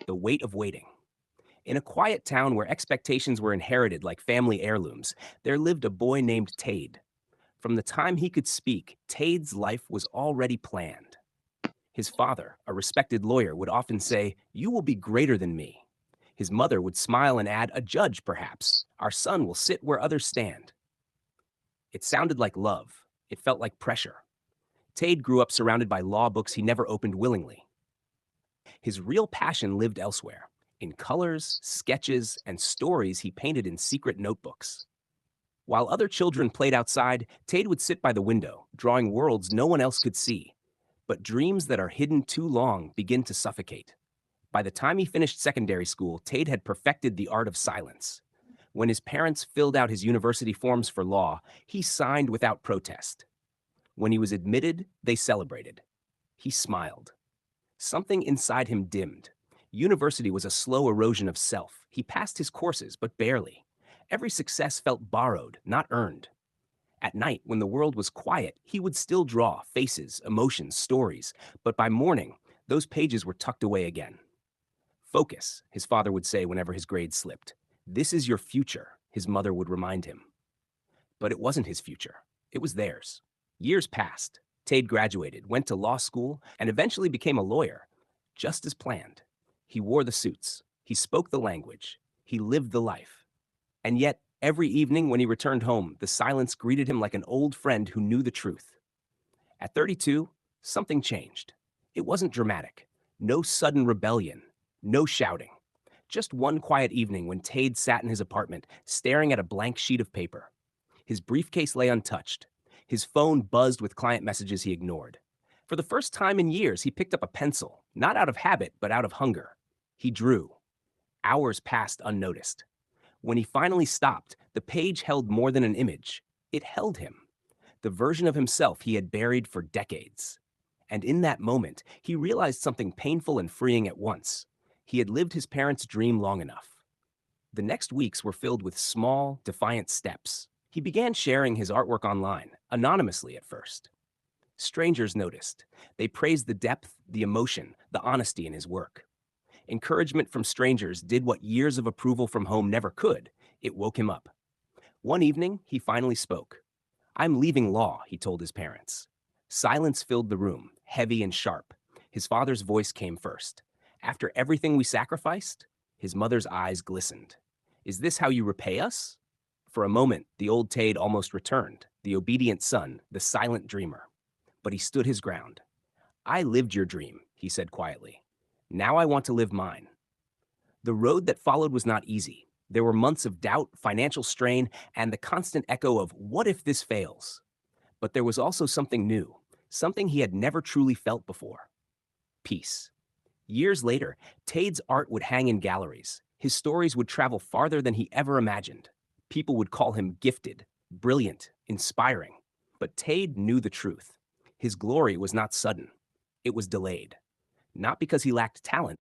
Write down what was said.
The Weight of Waiting. In a quiet town where expectations were inherited like family heirlooms, there lived a boy named Tade. From the time he could speak, Tade's life was already planned. His father, a respected lawyer, would often say, "You will be greater than me." His mother would smile and add, "A judge, perhaps. Our son will sit where others stand." It sounded like love. It felt like pressure. Tade grew up surrounded by law books he never opened willingly. His real passion lived elsewhere, in colors, sketches, and stories he painted in secret notebooks. While other children played outside, Tade would sit by the window, drawing worlds no one else could see. But dreams that are hidden too long begin to suffocate. By the time he finished secondary school, Tade had perfected the art of silence. When his parents filled out his university forms for law, he signed without protest. When he was admitted, they celebrated. He smiled. Something inside him dimmed. University was a slow erosion of self. He passed his courses, but barely. Every success felt borrowed, not earned. At night, when the world was quiet, he would still draw faces, emotions, stories, but by morning, those pages were tucked away again. "Focus," his father would say whenever his grades slipped. "This is your future," his mother would remind him. But it wasn't his future. It was theirs. Years passed. Tade graduated, went to law school, and eventually became a lawyer, just as planned. He wore the suits. He spoke the language. He lived the life. And yet, every evening when he returned home, the silence greeted him like an old friend who knew the truth. At 32, something changed. It wasn't dramatic. No sudden rebellion. No shouting. Just one quiet evening when Tade sat in his apartment, staring at a blank sheet of paper. His briefcase lay untouched. His phone buzzed with client messages he ignored. For the first time in years, he picked up a pencil, not out of habit, but out of hunger. He drew. Hours passed unnoticed. When he finally stopped, the page held more than an image. It held him, the version of himself he had buried for decades. And in that moment, he realized something painful and freeing at once. He had lived his parents' dream long enough. The next weeks were filled with small, defiant steps. He began sharing his artwork online, anonymously at first. Strangers noticed. They praised the depth, the emotion, the honesty in his work. Encouragement from strangers did what years of approval from home never could. It woke him up. One evening, he finally spoke. "I'm leaving law," he told his parents. Silence filled the room, heavy and sharp. His father's voice came first. "After everything we sacrificed?" His mother's eyes glistened. "Is this how you repay us?" For a moment, the old Tade almost returned, the obedient son, the silent dreamer. But he stood his ground. "I lived your dream," he said quietly. "Now I want to live mine." The road that followed was not easy. There were months of doubt, financial strain, and the constant echo of, "What if this fails?" But there was also something new, something he had never truly felt before: peace. Years later, Tade's art would hang in galleries. His stories would travel farther than he ever imagined. People would call him gifted, brilliant, inspiring. But Tade knew the truth. His glory was not sudden. It was delayed. Not because he lacked talent,